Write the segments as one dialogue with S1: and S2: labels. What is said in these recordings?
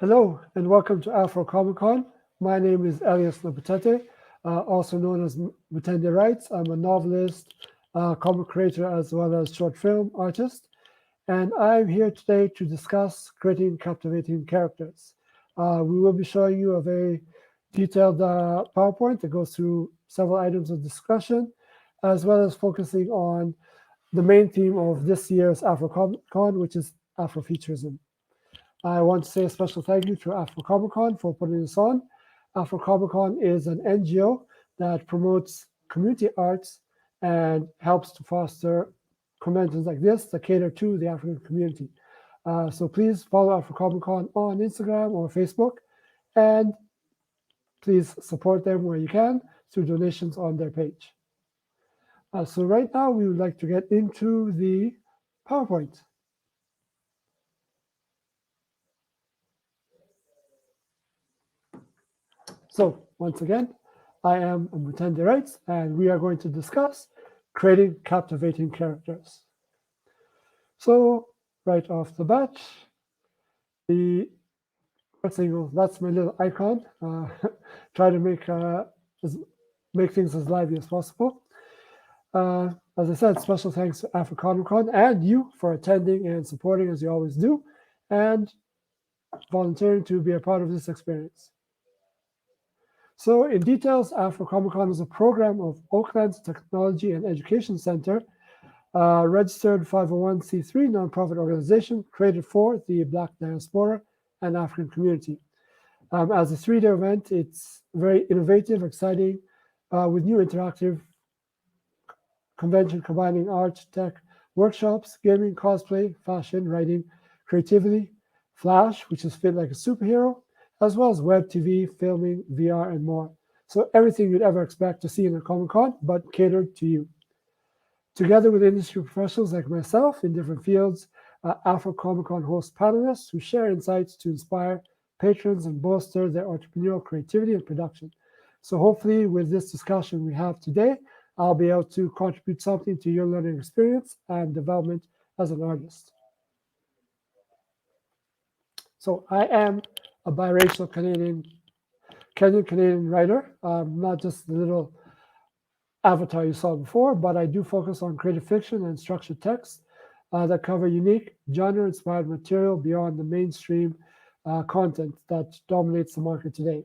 S1: Hello and welcome to Afro Comic Con. My name is Elias Nabutete, also known as Mutendei. I'm a novelist, comic creator, as well as short film artist. And I'm here today to discuss creating captivating characters. We will be showing you a very detailed PowerPoint that goes through several items of discussion, as well as focusing on the main theme of this year's Afro Comic Con, which is Afrofuturism. I want to say a special thank you to Afro Comic Con for putting this on. Afro Comic Con is an NGO that promotes community arts and helps to foster conventions like this that cater to the African community. So please follow Afro Comic Con on Instagram or Facebook, and please support them where you can through donations on their page. So right now we would like to get into the PowerPoint. So once again, I am Mutendei, and we are going to discuss creating captivating characters. So right off the bat, the first thing, that's my little icon. Try to make things as lively as possible. As I said, special thanks to Afro Comic Con and you for attending and supporting as you always do, and volunteering to be a part of this experience. So in details, Afro Comic Con is a program of Oakland's Technology and Education Center, a registered 501c3 nonprofit organization created for the Black diaspora and African community. As a 3-day event, it's very innovative, exciting, with new interactive convention combining art, tech, workshops, gaming, cosplay, fashion, writing, creativity, Flash, which is fit like a superhero, as well as web TV, filming, VR, and more. So everything you'd ever expect to see in a Comic-Con, but catered to you. Together with industry professionals like myself in different fields, Afro Comic-Con hosts panelists who share insights to inspire patrons and bolster their entrepreneurial creativity and production. So hopefully with this discussion we have today, I'll be able to contribute something to your learning experience and development as an artist. So I am a biracial Kenyan-Canadian writer, not just the little avatar you saw before, but I do focus on creative fiction and structured text that cover unique genre-inspired material beyond the mainstream content that dominates the market today.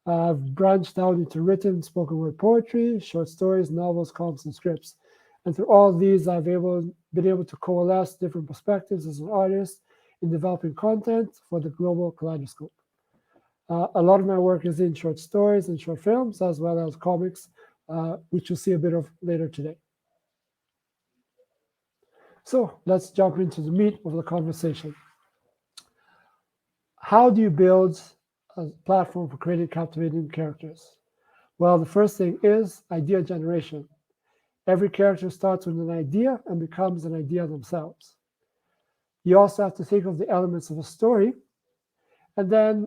S1: I've branched out into written spoken word poetry, short stories, novels, comics, and scripts. And through all of these, I've been able to coalesce different perspectives as an artist in developing content for the global kaleidoscope. A lot of my work is in short stories and short films, as well as comics, which you'll see a bit of later today. So let's jump into the meat of the conversation. How do you build a platform for creating captivating characters? Well, the first thing is idea generation. Every character starts with an idea and becomes an idea themselves. You also have to think of the elements of a story. And then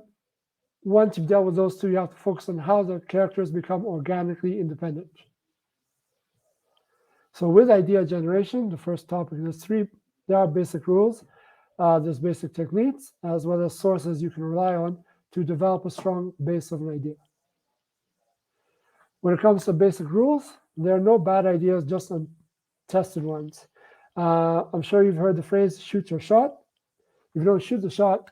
S1: once you've dealt with those two, you have to focus on how the characters become organically independent. So with idea generation, the first topic, there are basic rules. There's basic techniques, as well as sources you can rely on to develop a strong base of an idea. When it comes to basic rules, there are no bad ideas, just untested ones. I'm sure you've heard the phrase, shoot your shot. If you don't shoot the shot,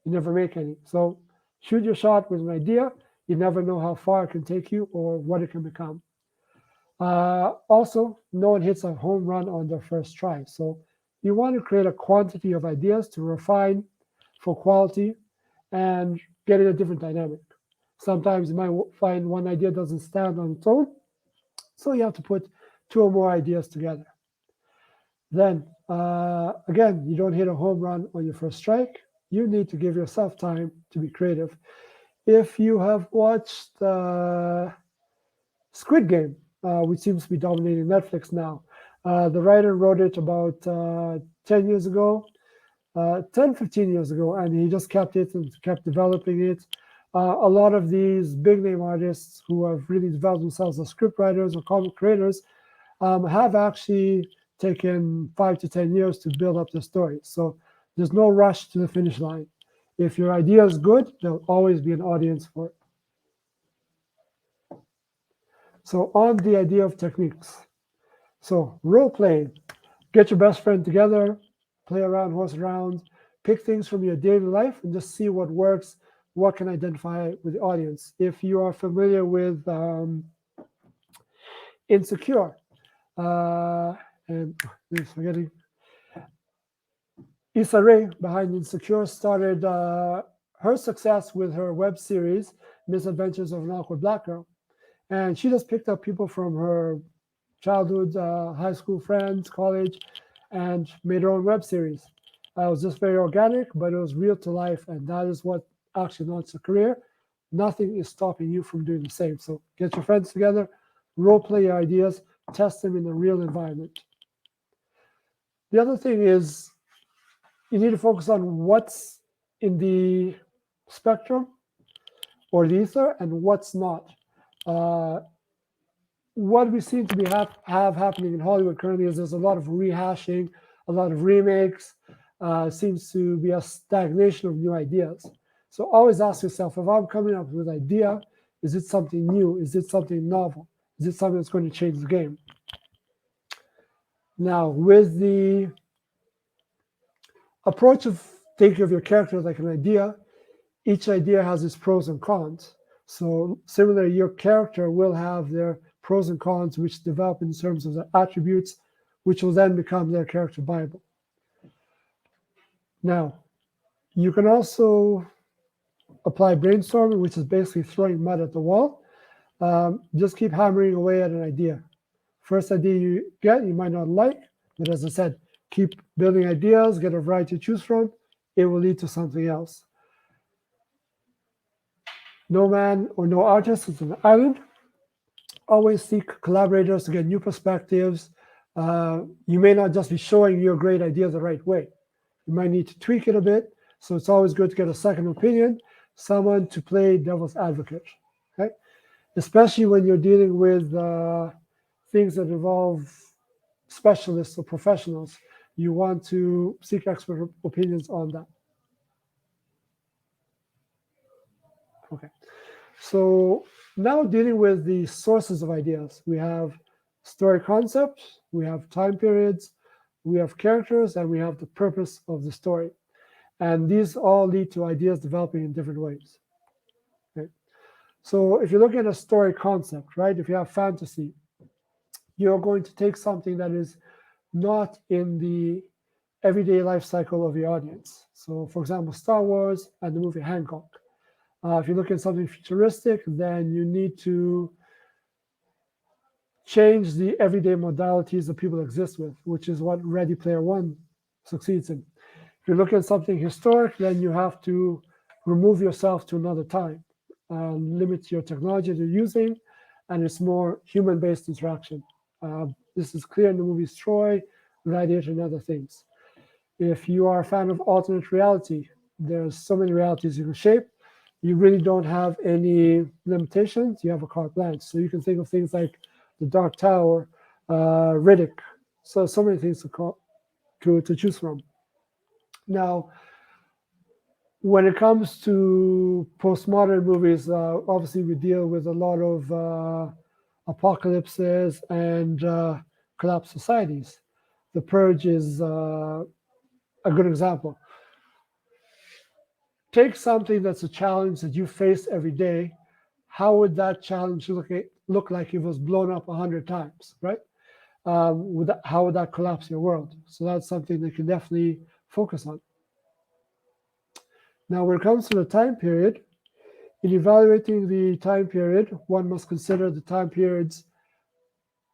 S1: you never make any. So shoot your shot with an idea. You never know how far it can take you or what it can become. Also, no one hits a home run on their first try. So you want to create a quantity of ideas to refine for quality and get a different dynamic. Sometimes you might find one idea doesn't stand on its own, so you have to put 2 or more ideas together. Then, again, you don't hit a home run on your first strike. You need to give yourself time to be creative. If you have watched Squid Game, which seems to be dominating Netflix now, the writer wrote it about 10 years ago, 10, 15 years ago, and he just kept it and kept developing it. A lot of these big name artists who have really developed themselves as script writers or comic creators have actually taken 5 to 10 years to build up their stories. So there's no rush to the finish line. If your idea is good, there'll always be an audience for it. So on the idea of techniques. So role playing, get your best friend together, play around, horse around, pick things from your daily life and just see what works, what can identify with the audience. If you are familiar with Insecure, and forgetting, Issa Rae behind Insecure started her success with her web series, Misadventures of an Awkward Black Girl. And she just picked up people from her childhood, high school friends, college, and made her own web series. It was just very organic, but it was real to life, and that is what actually launched a career. Nothing is stopping you from doing the same. So get your friends together, role play your ideas, test them in a real environment. The other thing is you need to focus on what's in the spectrum or the ether and what's not. What we seem to be have happening in Hollywood currently is there's a lot of rehashing, a lot of remakes. Seems to be a stagnation of new ideas. So always ask yourself, if I'm coming up with an idea, is it something new? Is it something novel? Is it something that's going to change the game? Now, with the approach of thinking of your character like an idea, each idea has its pros and cons. So similarly, your character will have their pros and cons, which develop in terms of their attributes, which will then become their character Bible. Now, you can also apply brainstorming, which is basically throwing mud at the wall. Just keep hammering away at an idea. First idea you get, you might not like, but as I said, keep building ideas, get a variety to choose from. It will lead to something else. No man or no artist is an island. Always seek collaborators to get new perspectives. You may not just be showing your great idea the right way. You might need to tweak it a bit. So it's always good to get a second opinion, someone to play devil's advocate, okay? Especially when you're dealing with things that involve specialists or professionals. You want to seek expert opinions on that. Okay. So now dealing with the sources of ideas, we have story concepts, we have time periods, we have characters, and we have the purpose of the story. And these all lead to ideas developing in different ways. Okay. So if you're looking at a story concept, right, if you have fantasy, you're going to take something that is not in the everyday life cycle of your audience. So for example, Star Wars and the movie Hancock. If you look at something futuristic, then you need to change the everyday modalities that people exist with, which is what Ready Player One succeeds in. If you look at something historic, then you have to remove yourself to another time, limit your technology you're using, and it's more human-based interaction. This is clear in the movies Troy, Gladiator, and other things. If you are a fan of alternate reality, there's so many realities you can shape. You really don't have any limitations. You have a carte blanche. So you can think of things like the Dark Tower, Riddick. So many things to choose from. Now, when it comes to postmodern movies, obviously we deal with a lot of apocalypses and collapsed societies. The Purge is a good example. Take something that's a challenge that you face every day. How would that challenge look like if it was blown up 100 times, right? How would that collapse your world? So that's something that you can definitely focus on. Now, when it comes to the time period, in evaluating the time period, one must consider the time period's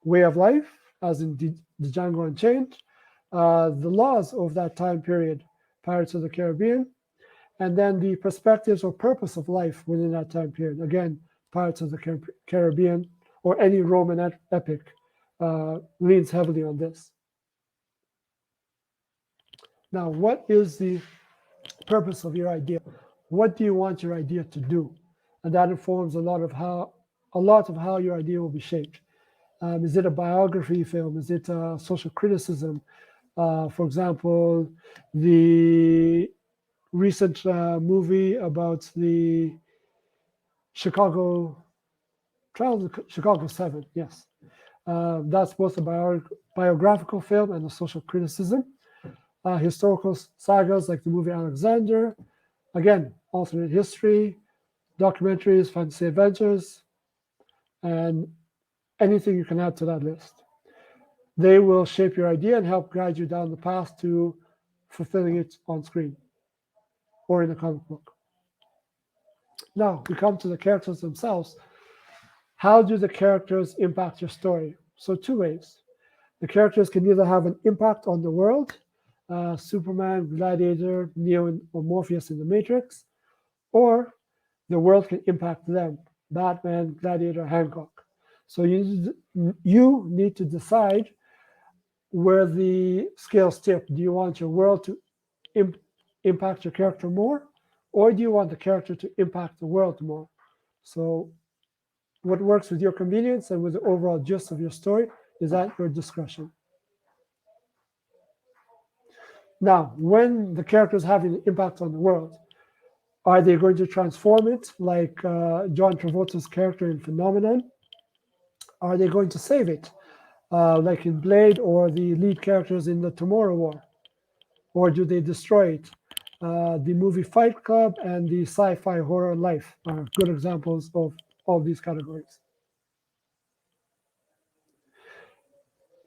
S1: way of life, as in the Django Unchained, the laws of that time period, Pirates of the Caribbean, and then the perspectives or purpose of life within that time period. Again, Pirates of the Caribbean or any Roman epic leans heavily on this. Now, what is the purpose of your idea? What do you want your idea to do? And that informs a lot of how your idea will be shaped. Is it a biography film? Is it social criticism? For example, the recent movie about the Chicago trial, Chicago 7, yes. That's both a biographical film and a social criticism. Historical sagas like the movie Alexander, again, alternate history, documentaries, fantasy adventures, and anything you can add to that list. They will shape your idea and help guide you down the path to fulfilling it on screen or in a comic book. Now, we come to the characters themselves. How do the characters impact your story? So, two ways. The characters can either have an impact on the world, Superman, Gladiator, Neo, or Morpheus in the Matrix, or the world can impact them, Batman, Gladiator, Hancock. So you need to decide where the scales tip. Do you want your world to impact your character more, or do you want the character to impact the world more? So what works with your convenience and with the overall gist of your story is at your discretion. Now, when the character is having an impact on the world, are they going to transform it like John Travolta's character in Phenomenon? Are they going to save it like in Blade or the lead characters in the Tomorrow War? Or do they destroy it? The movie Fight Club and the sci-fi horror Life are good examples of all these categories.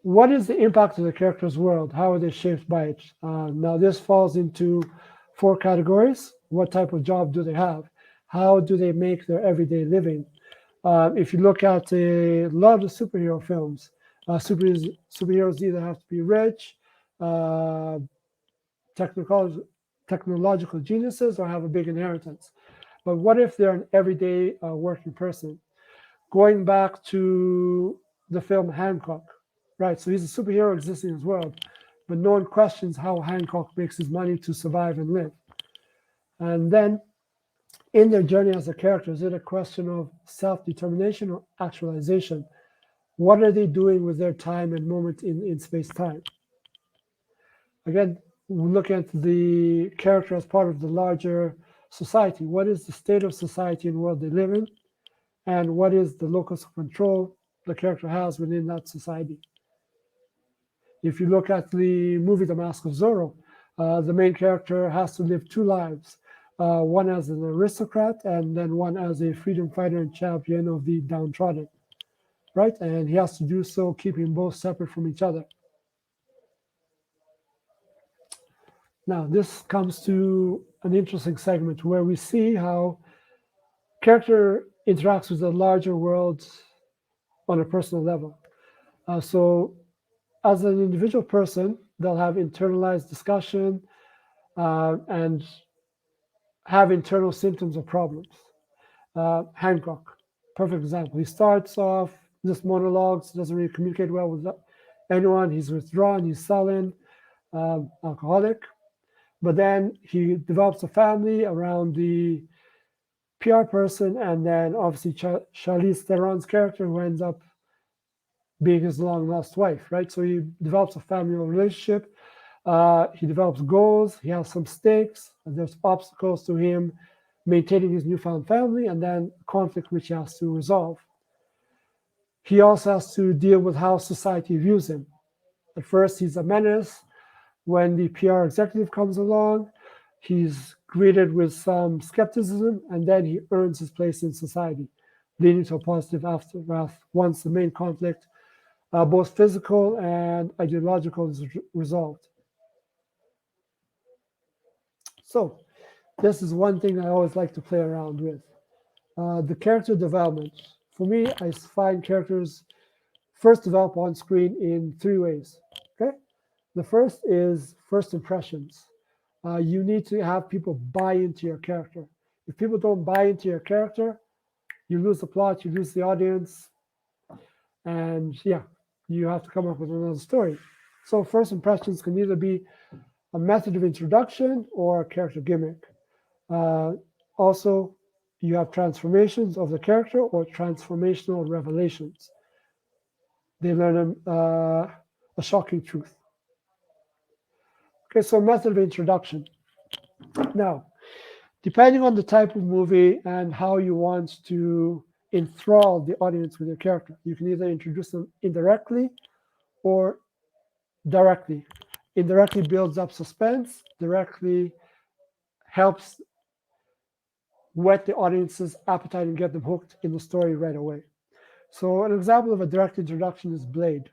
S1: What is the impact of the character's world? How are they shaped by it? Now, this falls into four categories. What type of job do they have? How do they make their everyday living? If you look at a lot of superhero films, superheroes either have to be rich, uh, technological geniuses, or have a big inheritance. But what if they're an everyday working person? Going back to the film Hancock, right? So he's a superhero existing in his world, but no one questions how Hancock makes his money to survive and live. And then in their journey as a character, is it a question of self-determination or actualization? What are they doing with their time and moment in space-time? Again, we look at the character as part of the larger society. What is the state of society and world they live in? And what is the locus of control the character has within that society? If you look at the movie The Mask of Zorro, the main character has to live two lives, one as an aristocrat and then one as a freedom fighter and champion of the downtrodden, right? And he has to do so keeping both separate from each other. Now, this comes to an interesting segment where we see how character interacts with the larger world on a personal level. So, as an individual person, they'll have internalized discussion and have internal symptoms or problems. Hancock, perfect example. He starts off just monologues, doesn't really communicate well with anyone. He's withdrawn, he's sullen, alcoholic. But then he develops a family around the PR person, and then obviously Charlize Theron's character, who ends up being his long lost wife, right? So he develops a familial relationship. He develops goals. He has some stakes. And there's obstacles to him maintaining his newfound family, and then conflict which he has to resolve. He also has to deal with how society views him. At first, he's a menace. When the PR executive comes along, he's greeted with some skepticism, and then he earns his place in society, leading to a positive aftermath once the main conflict, both physical and ideological, is resolved. So, this is one thing I always like to play around with. The character development. For me, I find characters first develop on screen in three ways. Okay, the first is first impressions. You need to have people buy into your character. If people don't buy into your character, you lose the plot, you lose the audience, and yeah, you have to come up with another story. So first impressions can either be a method of introduction or a character gimmick. Uh, Also, you have transformations of the character or transformational revelations. They learn a shocking truth. Okay, so method of introduction. Now, depending on the type of movie and how you want to enthrall the audience with your character, you can either introduce them indirectly or directly. Indirectly builds up suspense, directly helps whet the audience's appetite and get them hooked in the story right away. So, an example of a direct introduction is Blade.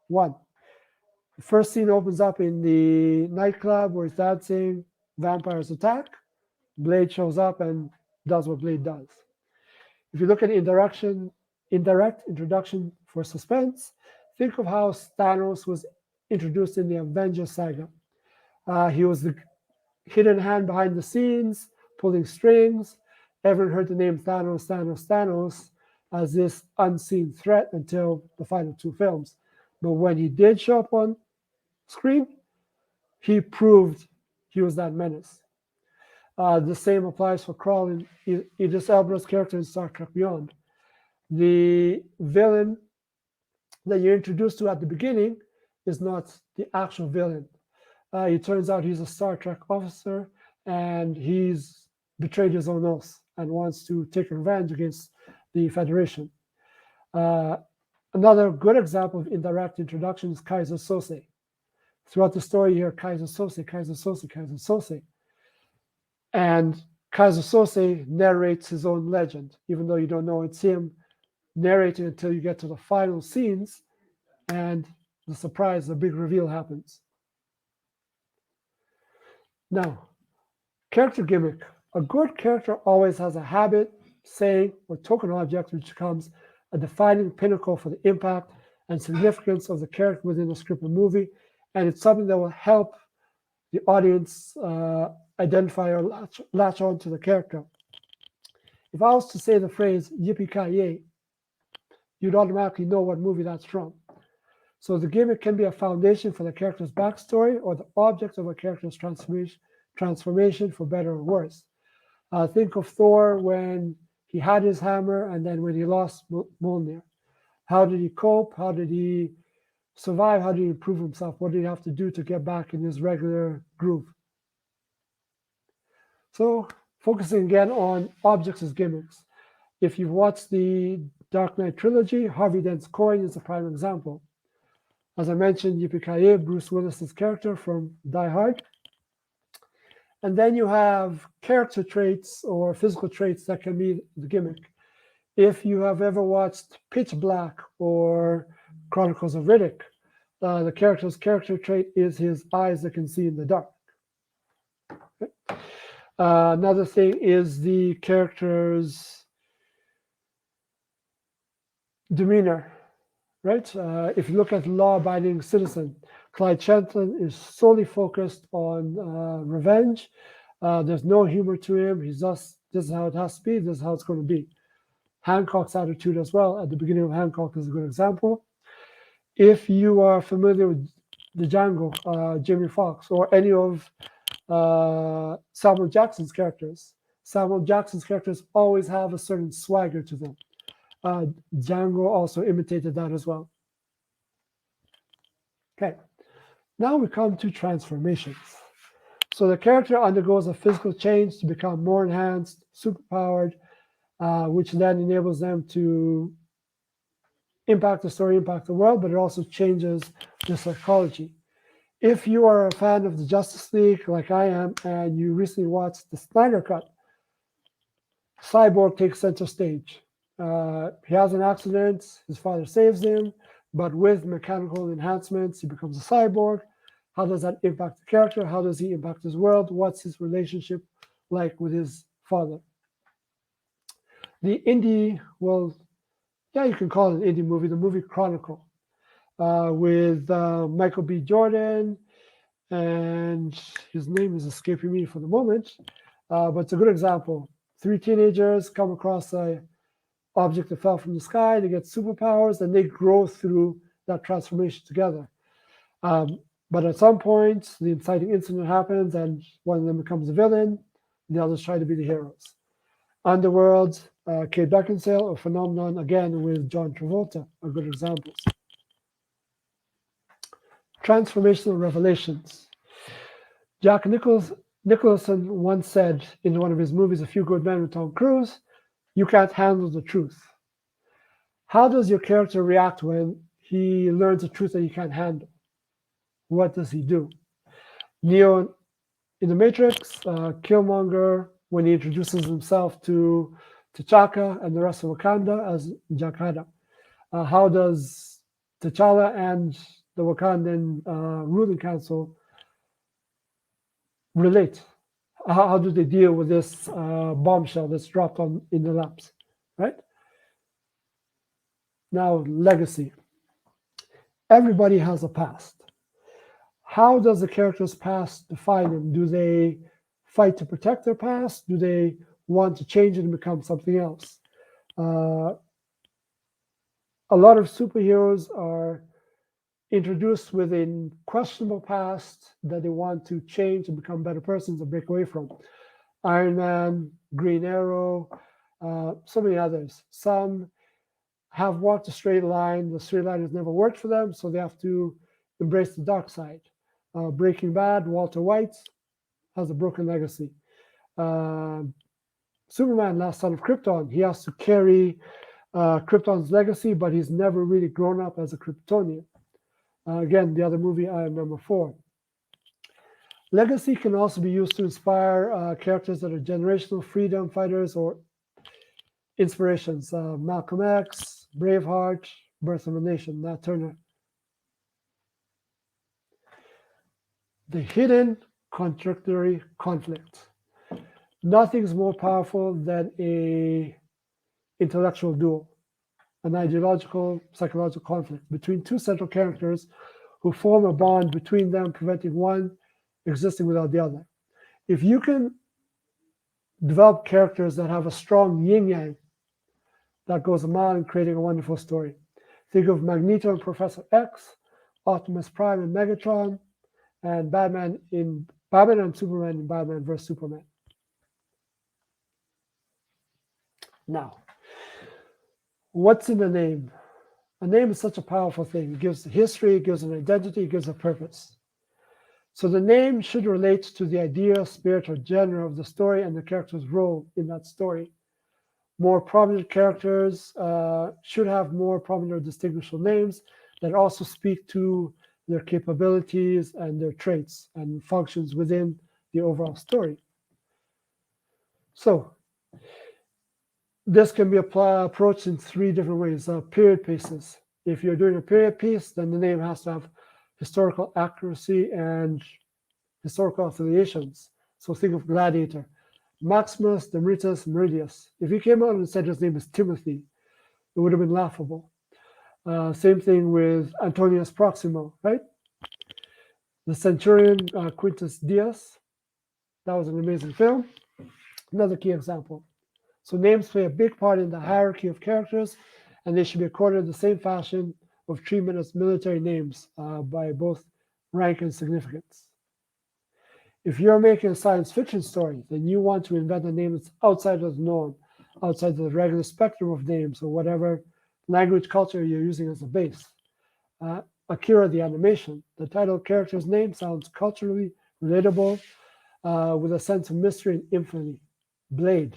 S1: One, the first scene opens up in the nightclub where he's dancing, vampires attack, Blade shows up and does what Blade does. If you look at indirect introduction for suspense, think of how Thanos was introduced in the Avengers saga. He was the hidden hand behind the scenes, pulling strings. Everyone heard the name Thanos, Thanos, Thanos as this unseen threat until the final two films. But when he did show up on screen, he proved he was that menace. The same applies for Krull in Idris Elba's character in Star Trek Beyond. The villain that you're introduced to at the beginning is not the actual villain. It turns out he's a Star Trek officer and he's betrayed his own oath and wants to take revenge against the Federation. Uh, Another good example of indirect introduction is Kaiser Sose. Throughout the story, you hear Kaiser Sose, Kaiser Sose, Kaiser Sose. And Kaiser Sose narrates his own legend, even though you don't know it's him narrating until you get to the final scenes and the surprise, the big reveal happens. Now, character gimmick. A good character always has a habit, saying, or token object which becomes a defining pinnacle for the impact and significance of the character within a script or movie, and it's something that will help the audience identify or latch on to the character. If I was to say the phrase yippee-ki-yay, you'd automatically know what movie that's from. So the gimmick can be a foundation for the character's backstory or the object of a character's transformation for better or worse. Think of Thor when he had his hammer and then when he lost Mjolnir. How did he cope? How did he survive? How did he improve himself? What did he have to do to get back in his regular groove? So focusing again on objects as gimmicks. If you've watched the Dark Knight trilogy, Harvey Dent's coin is a prime example. As I mentioned, Yippee-ki-yay, Bruce Willis's character from Die Hard. And then you have character traits or physical traits that can be the gimmick. If you have ever watched Pitch Black or Chronicles of Riddick, the character's character trait is his eyes that can see in the dark. Okay. Another thing is the character's demeanor, right? If you look at Law-Abiding Citizen, Clyde Shenton is solely focused on revenge. There's no humor to him. He's just, this is how it has to be. This is how it's going to be. Hancock's attitude as well, at the beginning of Hancock, is a good example. If you are familiar with the Django, Jamie Foxx, or any of Samuel Jackson's characters always have a certain swagger to them. Django also imitated that as well. Okay, now we come to transformations. So the character undergoes a physical change to become more enhanced, superpowered, which then enables them to impact the story, impact the world, but it also changes the psychology. If you are a fan of the Justice League, like I am, and you recently watched the Snyder Cut, Cyborg takes center stage. He has an accident, his father saves him, but with mechanical enhancements, he becomes a cyborg. How does that impact the character? How does he impact his world? What's his relationship like with his father? The indie, well, yeah, you can call it an indie movie, the movie Chronicle, with Michael B. Jordan, and his name is escaping me for the moment, but it's a good example. Three teenagers come across a object that fell from the sky, they get superpowers, and they grow through that transformation together. But at some point, the inciting incident happens, and one of them becomes a villain, and the others try to be the heroes. Underworld, Kate Beckinsale, a phenomenon, again, with John Travolta, are good examples. Transformational revelations. Jack Nicholson once said in one of his movies, A Few Good Men with Tom Cruise, you can't handle the truth. How does your character react when he learns a truth that he can't handle? What does he do? Neo in The Matrix, Killmonger, when he introduces himself to T'Chaka and the rest of Wakanda as Jakada. How does T'Challa and the Wakandan ruling council relate? How do they deal with this bombshell that's dropped in the laps, right? Now, legacy. Everybody has a past. How does the character's past define them? Do they fight to protect their past? Do they want to change it and become something else? A lot of superheroes are introduced with a questionable past that they want to change and become better persons and break away from. Iron Man, Green Arrow, so many others. Some have walked a straight line. The straight line has never worked for them, so they have to embrace the dark side. Breaking Bad, Walter White has a broken legacy. Superman, Last Son of Krypton, he has to carry Krypton's legacy, but he's never really grown up as a Kryptonian. Again, the other movie, I am number 4. Legacy can also be used to inspire characters that are generational freedom fighters or inspirations. Malcolm X, Braveheart, Birth of a Nation, Nat Turner. The hidden contradictory conflict. Nothing's more powerful than a intellectual duel, an ideological, psychological conflict between two central characters who form a bond between them, preventing one existing without the other. If you can develop characters that have a strong yin-yang, that goes a mile in creating a wonderful story. Think of Magneto and Professor X, Optimus Prime and Megatron, and Batman and Superman in Batman vs. Superman. Now, what's in a name? A name is such a powerful thing. It gives history, it gives an identity, it gives a purpose. So the name should relate to the idea, spirit, or genre of the story and the character's role in that story. More prominent characters should have more prominent or distinguishable names that also speak to their capabilities and their traits and functions within the overall story. So this can be approached in 3 different ways. Period pieces. If you're doing a period piece, then the name has to have historical accuracy and historical affiliations. So think of Gladiator. Maximus, Demetrius, Meridius. If he came out and said his name is Timothy, it would have been laughable. Same thing with Antonius Proximo, right? The Centurion, Quintus Dias. That was an amazing film. Another key example. So names play a big part in the hierarchy of characters, and they should be accorded the same fashion of treatment as military names by both rank and significance. If you're making a science fiction story, then you want to invent a name that's outside of the norm, outside of the regular spectrum of names or whatever language culture you're using as a base. Akira the animation, the title character's name sounds culturally relatable with a sense of mystery and infamy. Blade.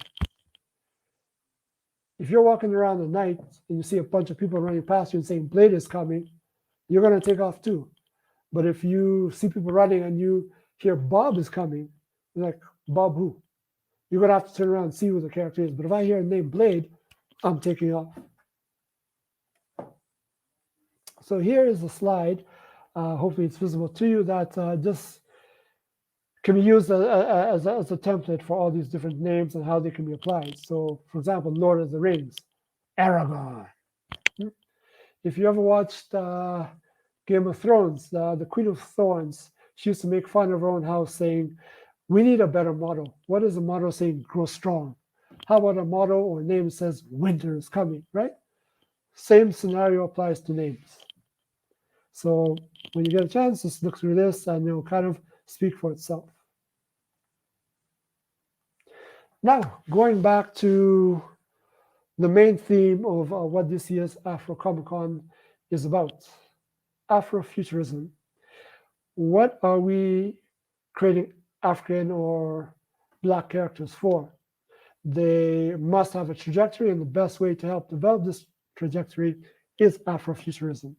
S1: If you're walking around at night and you see a bunch of people running past you and saying Blade is coming, you're going to take off too. But if you see people running and you hear Bob is coming, you're like, Bob who? You're going to have to turn around and see who the character is. But if I hear a name Blade, I'm taking off. So here is a slide. Hopefully it's visible to you that just can be used as a template for all these different names and how they can be applied. So, for example, Lord of the Rings, Aragorn. If you ever watched Game of Thrones, the Queen of Thorns, she used to make fun of her own house saying, we need a better motto. What is the motto saying? Grow strong. How about a motto or a name that says winter is coming, right? Same scenario applies to names. So when you get a chance, just look through this and it will kind of speak for itself. Now, going back to the main theme of what this year's Afro Comic Con is about, Afrofuturism. What are we creating African or Black characters for. They must have a trajectory, and the best way to help develop this trajectory is Afrofuturism.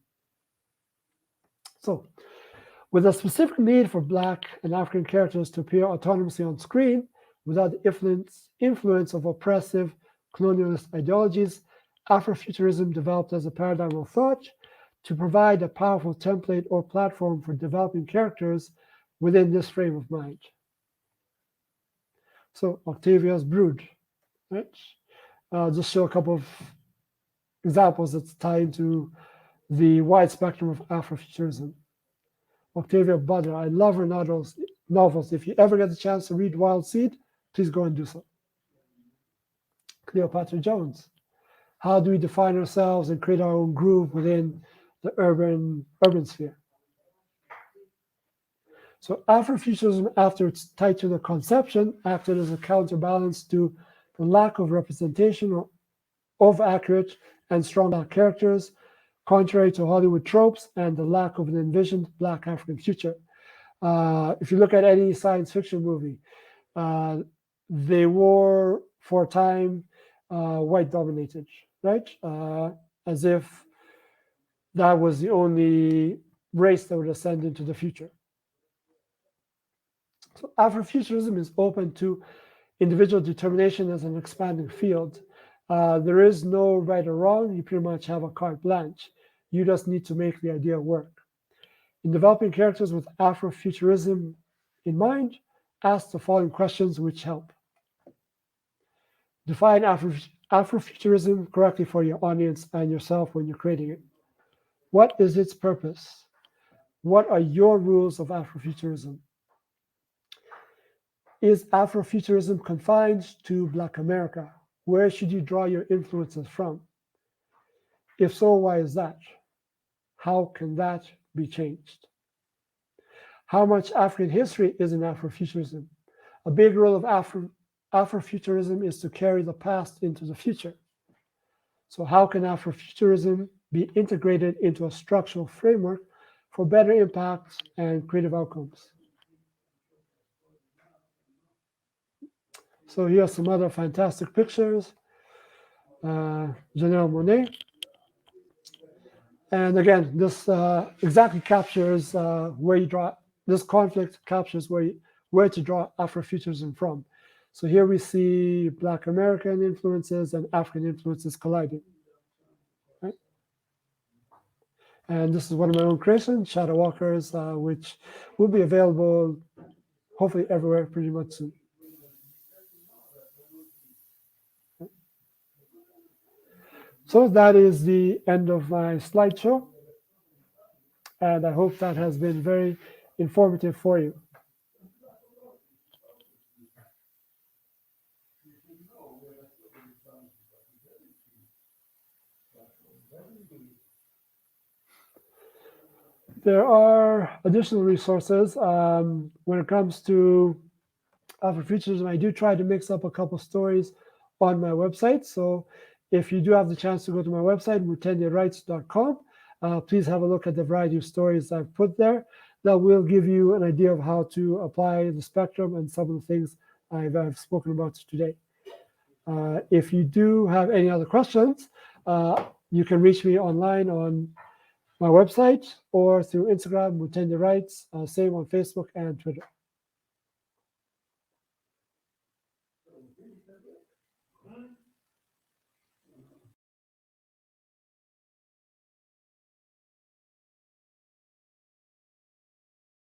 S1: So, with a specific need for Black and African characters to appear autonomously on screen without the influence of oppressive colonialist ideologies, Afrofuturism developed as a paradigm of thought to provide a powerful template or platform for developing characters within this frame of mind. So Octavia's Brood, right? Just show a couple of examples that tie into the wide spectrum of Afrofuturism. Octavia Butler, I love her novels. If you ever get the chance to read Wild Seed, please go and do so. Cleopatra Jones, how do we define ourselves and create our own groove within the urban sphere? So Afrofuturism, after it's tied to the conception, acted as a counterbalance to the lack of representation of accurate and strong Black characters, contrary to Hollywood tropes and the lack of an envisioned Black African future. If you look at any science fiction movie, they were for a time white dominated, right? As if that was the only race that would ascend into the future. So Afrofuturism is open to individual determination as an expanding field. There is no right or wrong. You pretty much have a carte blanche. You just need to make the idea work. In developing characters with Afrofuturism in mind, ask the following questions which help. Define Afrofuturism correctly for your audience and yourself when you're creating it. What is its purpose? What are your rules of Afrofuturism? Is Afrofuturism confined to Black America? Where should you draw your influences from? If so, why is that? How can that be changed? How much African history is in Afrofuturism? A big role of Afrofuturism is to carry the past into the future. So how can Afrofuturism be integrated into a structural framework for better impacts and creative outcomes? So here are some other fantastic pictures. Janelle Monáe. And again, this exactly captures where you draw, this conflict captures where to draw Afrofuturism from. So here we see Black American influences and African influences colliding. Right? And this is one of my own creations, Shadow Walkers, which will be available hopefully everywhere pretty much soon. So that is the end of my slideshow. And I hope that has been very informative for you. There are additional resources when it comes to Afrofuturism. I do try to mix up a couple stories on my website. So if you do have the chance to go to my website, mutenderights.com, please have a look at the variety of stories I've put there. That will give you an idea of how to apply the spectrum and some of the things I've spoken about today. If you do have any other questions, you can reach me online on my website or through Instagram, Mutendei Rights, same on Facebook and Twitter.